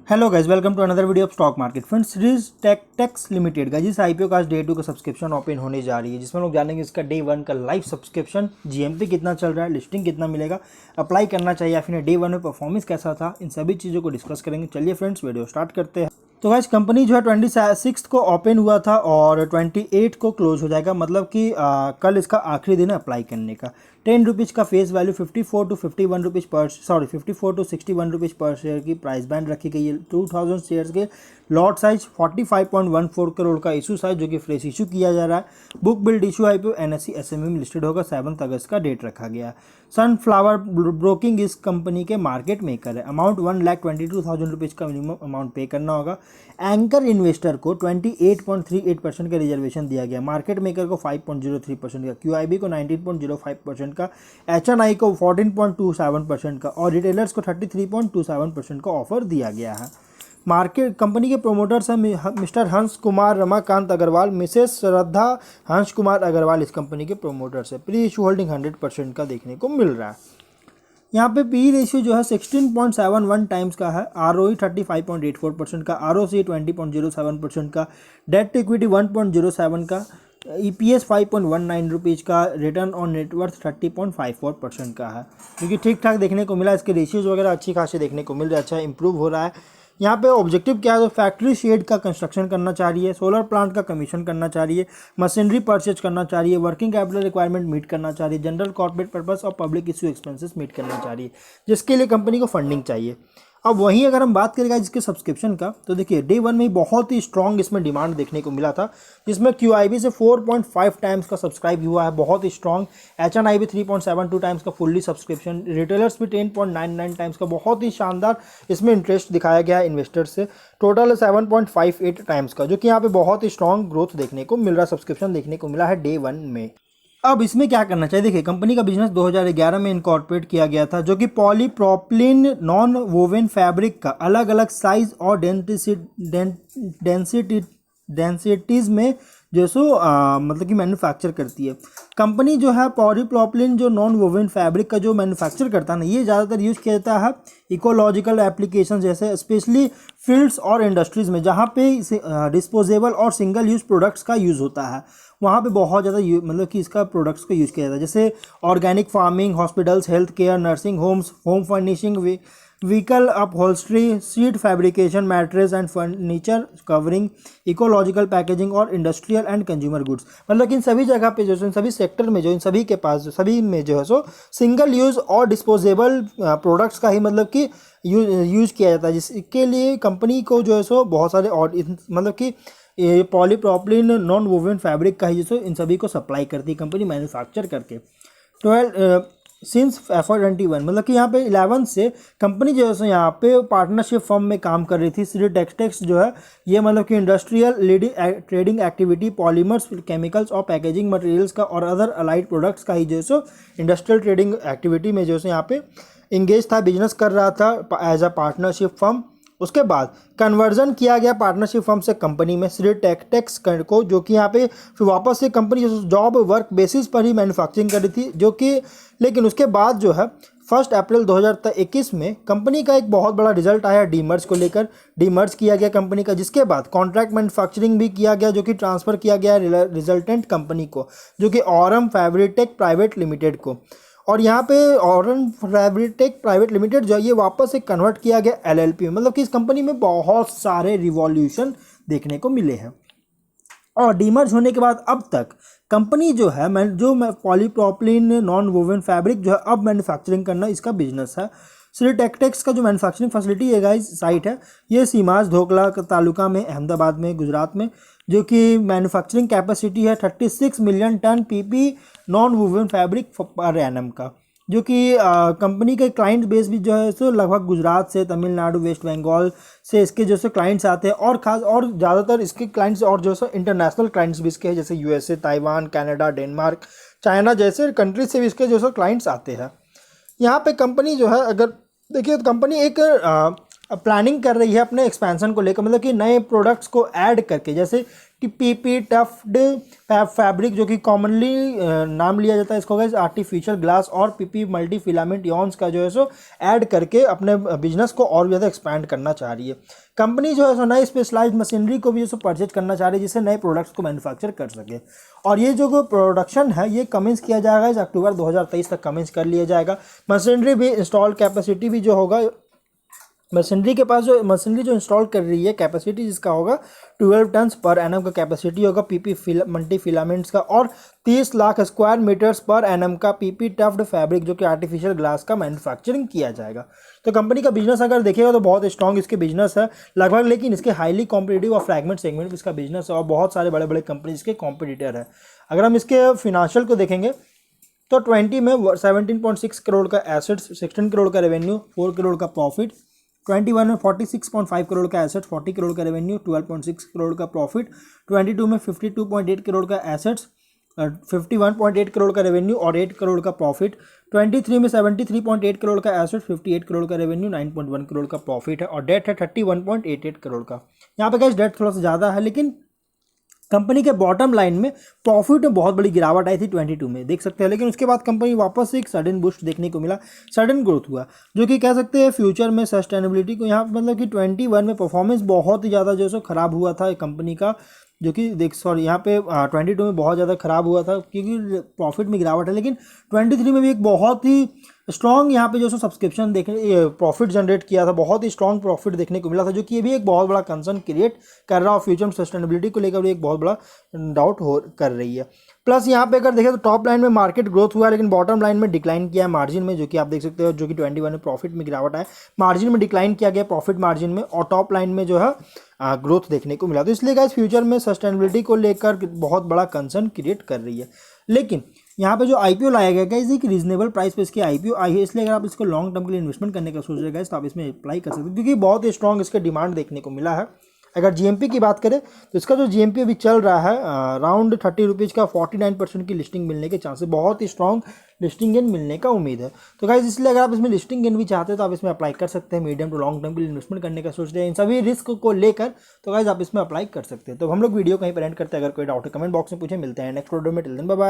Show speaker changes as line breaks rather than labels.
Hello guys, welcome to another video of stock market friends. सीरीज टेक्स limited का जिस आईपीओ का आज डे 2 का सब्सक्रिप्शन ओपन होने जा रही है, जिसमें लोग जानेंगे इसका डे 1 का लाइव सब्सक्रिप्शन जीएमपी कितना चल रहा है, लिस्टिंग कितना मिलेगा, अप्लाई करना चाहिए या फिर डे 1 में परफॉर्मेंस कैसा था, इन सभी चीज़ों को डिस्कस करेंगे। चलिए फ्रेंड्स, वीडियो स्टार्ट करते हैं। तो गाइस, कंपनी जो है 26 को ओपन हुआ था और 28 को क्लोज हो जाएगा, मतलब कि कल इसका आखिरी दिन है अप्लाई करने का। 10 रुपीज़ का फेस वैल्यू 54 टू 51 रुपीज़ पर 54 टू 61 रुपीज़ पर शेयर की प्राइस बैंड रखी गई है। 2000 शेयर्स के लॉट साइज 45.14 करोड़ का इशू साइज, जो कि फ्रेश इशू किया जा रहा है। Book build issue IPO NSE SME में लिस्टेड होगा। 7 अगस्त का डेट रखा गया। सनफ्लावर ब्रोकिंग इस कंपनी के मार्केट मेकर है। अमाउंट 1,22,000 रुपीज़ का मिनिमम अमाउंट पे करना होगा। एंकर इन्वेस्टर को 28.38% का रिजर्वेशन दिया गया। मार्केट मेकर को 5.03% का, क्यूआईबी को 19.05% का, एचएनआई को 14.27% का और रिटेलर्स को 33.27% का ऑफर दिया गया है। मार्केट कंपनी के प्रोमोटर्स हैं मिस्टर हंस कुमार रमाकांत अग्रवाल, मिसेस श्रद्धा हंस कुमार अग्रवाल इस कंपनी के प्रोमोटर्स है। प्री इशू होल्डिंग 100% का देखने को मिल रहा है। यहाँ पे पी रेशियो जो है 16.71 टाइम्स का है। आरओई 35.84% का, आरओसी 20.07% का, डेट टू इक्विटी 1.07 का, ईपीएस 5.19 रुपीज़ का, रिटर्न ऑन नेटवर्थ 30.54% का है, क्योंकि ठीक ठाक देखने को मिला। इसके रेशियोज वगैरह अच्छी खासी देखने को मिल रहा है, अच्छा इंप्रूव हो रहा है। यहाँ पे ऑब्जेक्टिव क्या है, तो फैक्ट्री शेड का कंस्ट्रक्शन करना चाह रही है, सोलर प्लांट का कमीशन करना चाह रही है, मशीनरी परचेज करना चाह रही है, वर्किंग कैपिटल रिक्वायरमेंट मीट करना चाह रही है, जनरल कॉर्पोरेट पर्पस और पब्लिक इश्यू एक्सपेंसेस मीट करना चाह रही है, जिसके लिए कंपनी को फंडिंग चाहिए। अब वहीं अगर हम बात करेंगे इसके सब्सक्रिप्शन का, तो देखिए डे 1 में ही बहुत ही स्ट्रॉन्ग इसमें डिमांड देखने को मिला था, जिसमें क्यूआईबी से 4.5 टाइम्स का सब्सक्राइब हुआ है, बहुत ही स्ट्रॉन्ग। एचएनआई भी 3.72 टाइम्स का फुल्ली सब्सक्रिप्शन, रिटेलर्स भी 10.99 टाइम्स का, बहुत ही शानदार इसमें इंटरेस्ट दिखाया गया है इन्वेस्टर्स से। टोटल 7.58 टाइम्स का, जो कि यहाँ पे बहुत ही स्ट्रॉन्ग ग्रोथ देखने को मिल रहा है, सब्सक्रिप्शन देखने को मिला है डे 1 में। अब इसमें क्या करना चाहिए, देखिए कंपनी का बिजनेस 2011 में इनकॉर्पोरेट किया गया था, जो कि पॉलीप्रोपिलीन नॉन वोवेन फैब्रिक का अलग अलग साइज और डेंसिटीज में जो सो मतलब कि मैन्युफैक्चर करती है। कंपनी जो है पॉलीप्रोपिलीन जो नॉन वोवेन फैब्रिक का जो मैन्युफैक्चर करता है ना, ये ज़्यादातर यूज़ किया जाता है इकोलॉजिकल एप्लीकेशन, जैसे स्पेशली फील्ड्स और इंडस्ट्रीज़ में, जहाँ पे डिस्पोजेबल और सिंगल यूज़ प्रोडक्ट्स का यूज़ होता है, वहाँ पे बहुत ज़्यादा मतलब कि इसका प्रोडक्ट्स को यूज़ किया जाता है, जैसे organic farming, hospitals, health care, nursing homes, home furnishing, vehicle upholstery, seat fabrication, mattress and furniture covering, ecological packaging और इंडस्ट्रियल एंड कंज्यूमर गुड्स। मतलब कि इन सभी जगह पे जो इन सभी सेक्टर में जो इन सभी के पास जो सभी में जो है सो सिंगल यूज़ और डिस्पोजेबल प्रोडक्ट्स का ही मतलब कि यूज़ किया जाता है, जिसके लिए कंपनी को जो है सो बहुत सारे और मतलब कि ये पॉलीप्रोपिलीन नॉन वोवेन फैब्रिक का ही जो इन सभी को सप्लाई करती है कंपनी मैन्युफैक्चर करके। 12 सिंस FY21, मतलब कि यहाँ पे 11 से कंपनी जो है सो यहाँ पे पार्टनरशिप फर्म में काम कर रही थी। श्री टेक्सटेक्स जो है ये मतलब कि industrial leading trading activity, polymers, chemicals और पैकेजिंग मटेरियल्स का और अदर अलाइड प्रोडक्ट्स का ही जो है सो इंडस्ट्रियल ट्रेडिंग एक्टिविटी में जो है यहाँ पे इंगेज था, बिजनेस कर रहा था एज अ पार्टनरशिप फर्म। उसके बाद कन्वर्जन किया गया पार्टनरशिप फर्म से कंपनी में श्री टेक्सटेक्स को, जो कि यहाँ पे फिर वापस से कंपनी जॉब वर्क बेसिस पर ही मैन्युफैक्चरिंग कर रही थी, जो कि लेकिन उसके बाद जो है 1 अप्रैल 2021 में कंपनी का एक बहुत बड़ा रिजल्ट आया डीमर्ज को लेकर। डीमर्ज किया गया कंपनी का, जिसके बाद कॉन्ट्रैक्ट मैन्युफैक्चरिंग भी किया गया, जो कि ट्रांसफ़र किया गया रिजल्टेंट कंपनी को, जो कि ऑरम फैब्रिटेक प्राइवेट लिमिटेड को। और यहाँ पे ऑरम फैब्रिटेक प्राइवेट लिमिटेड जो है ये वापस से कन्वर्ट किया गया LLP में। मतलब कि इस कंपनी में बहुत सारे रिवॉल्यूशन देखने को मिले हैं। और डीमर्ज होने के बाद अब तक कंपनी जो है पॉलीप्रोपिलीन नॉन वोवेन फैब्रिक जो है अब मैन्युफैक्चरिंग करना इसका बिजनेस है। श्री टेक्सटेक्स का जो मैन्युफैक्चरिंग फैसिलिटी है गाइस साइट है, ये सीमाज धोकला तालुका में, अहमदाबाद में, गुजरात में, जो कि मैन्युफैक्चरिंग कैपेसिटी है 36 million tonne PP non woven fabric पर एनम का, जो कि कंपनी के क्लाइंट बेस भी जो है सो लगभग गुजरात से, तमिलनाडु, वेस्ट बंगाल से इसके जो है क्लाइंट्स आते हैं, और खास और ज़्यादातर इसके क्लाइंट्स और जो है इंटरनेशनल क्लाइंट्स भी इसके हैं, जैसे USA, Taiwan, Canada, Denmark, China जैसे कंट्रीज से भी इसके जो है क्लाइंट्स आते हैं। यहाँ पे कंपनी जो है अगर देखिए तो कंपनी एक प्लानिंग कर रही है अपने एक्सपेंशन को लेकर, मतलब कि नए प्रोडक्ट्स को ऐड करके, जैसे कि पीपी टफ्ड फैब्रिक जो कि कॉमनली नाम लिया जाता है इसको गाइस आर्टिफिशियल ग्लास और पीपी मल्टी फिलामेंट यॉन्स का जो है सो ऐड करके अपने बिजनेस को और ज़्यादा एक्सपैंड करना चाह रही है। कंपनी जो है सो नई स्पेशलाइज्ड मशीनरी को भी जो परचेज करना चाह रही है जिससे नए प्रोडक्ट्स को मैन्युफैक्चर कर सके। और ये जो प्रोडक्शन है ये कमेंस किया जाएगा इस अक्टूबर 2023 तक कमेंस कर लिया जाएगा। मशीनरी भी इंस्टॉल कैपेसिटी भी जो होगा मशीनरी के पास जो मशीनरी जो इंस्टॉल कर रही है कैपेसिटी जिसका होगा 12 टन्स पर एनएम का कैपेसिटी होगा पीपी मल्टी फिलामेंट्स का, और 30 लाख स्क्वायर मीटर्स पर एनएम का पीपी टफ्ड फैब्रिक जो कि आर्टिफिशियल ग्लास का मैन्युफैक्चरिंग किया जाएगा। तो कंपनी का बिजनेस अगर देखेगा तो बहुत स्ट्रॉन्ग इसके बिजनेस है लगभग, लेकिन इसके हाईली कॉम्पिटिटिव और फ्रैगमेंट सेगमेंट इसका बिजनेस है और बहुत सारे बड़े बड़े कंपनी इसके कॉम्पिटिटर है। अगर हम इसके फिनेंशियल को देखेंगे तो 20 में 17.6 करोड़ का एसेट्स, 16 करोड़ का रेवेन्यू, 4 करोड़ का प्रॉफिट, 21 में 46.5 करोड़ का एसेट्स, 40 करोड़ का रेवेन्यू, 12.6 करोड़ का प्रॉफिट, 22 में 52.8 करोड़ का एसेट्स, 51.8 करोड़ का रेवेन्यू और 8 करोड़ का प्रॉफिट, 23 में 73.8 करोड़ का एसेट्स, 58 करोड़ का रेवेन्यू, 9.1 करोड़ का प्रॉफिट है और डेट है 31.88 करोड़ का। यहाँ पे गाइस डेट थोड़ा सा ज़्यादा है, लेकिन कंपनी के बॉटम लाइन में प्रॉफिट में बहुत बड़ी गिरावट आई थी 22 में देख सकते हैं, लेकिन उसके बाद कंपनी वापस से एक सडन बूस्ट देखने को मिला, सडन ग्रोथ हुआ जो कि कह सकते हैं फ्यूचर में सस्टेनेबिलिटी को यहाँ मतलब कि 21 में परफॉर्मेंस बहुत ही ज़्यादा जो सो खराब हुआ था कंपनी का, जो कि यहाँ पे 22 में बहुत ज़्यादा खराब हुआ था क्योंकि प्रॉफिट में गिरावट है, लेकिन 23 में भी एक बहुत ही स्ट्रॉन्ग यहाँ पे जो सब्सक्रिप्शन देखने प्रॉफिट जनरेट किया था, बहुत ही स्ट्रॉन्ग प्रॉफिट देखने को मिला था, जो कि ये भी एक बहुत बड़ा कंसर्न क्रिएट कर रहा है और फ्यूचर में सस्टेनेबिलिटी को लेकर भी एक बहुत बड़ा डाउट हो कर रही है। प्लस यहाँ पे अगर देखें तो टॉप लाइन में मार्केट ग्रोथ हुआ है लेकिन बॉटम लाइन में डिक्लाइन किया है मार्जिन में, जो कि आप देख सकते हो जो कि 21 में प्रॉफिट में गिरावट है, मार्जिन में डिक्लाइन किया गया प्रॉफिट मार्जिन में, और टॉप लाइन में जो है ग्रोथ देखने को मिला। तो इसलिए गाइस फ्यूचर में सस्टेनेबिलिटी को लेकर बहुत बड़ा कंसर्न क्रिएट कर रही है। लेकिन यहाँ पे जो आईपीओ लाया गया गाइस एक रीजनेबल प्राइस पे इसकी आईपीओ आई है, इसलिए अगर आप इसको लॉन्ग टर्म के लिए इन्वेस्टमेंट करने का सोच रहे गाइस तो आप इसमें अप्लाई कर सकते हैं क्योंकि बहुत ही स्ट्रॉन्ग इसके डिमांड देखने को मिला है। अगर जीएमपी की बात करें तो इसका जो जीएमपी अभी चल रहा है अराउंड 30 रुपीज़ का 49% की लिस्टिंग मिलने के चांसेस, बहुत ही स्ट्रॉन्ग लिस्टिंग गेन मिलने का उम्मीद है। तो गाइस इसलिए अगर आप इसमें लिस्टिंग गेन भी चाहते हैं तो आप इसमें अप्लाई कर सकते हैं। मीडियम टू लॉन्ग टर्म के लिए इन्वेस्टमेंट करने का सोच रहे हैं इन सभी रिस्क को लेकर तो गाइस आप इसमें अप्लाई कर सकते हैं। तो हम लोग वीडियो कहीं पर एंड करते हैं, अगर कोई डाउट है कमेंट बॉक्स में पूछे। मिलते हैं नेक्स्ट वीडियो में, टिल देन बाय बाय।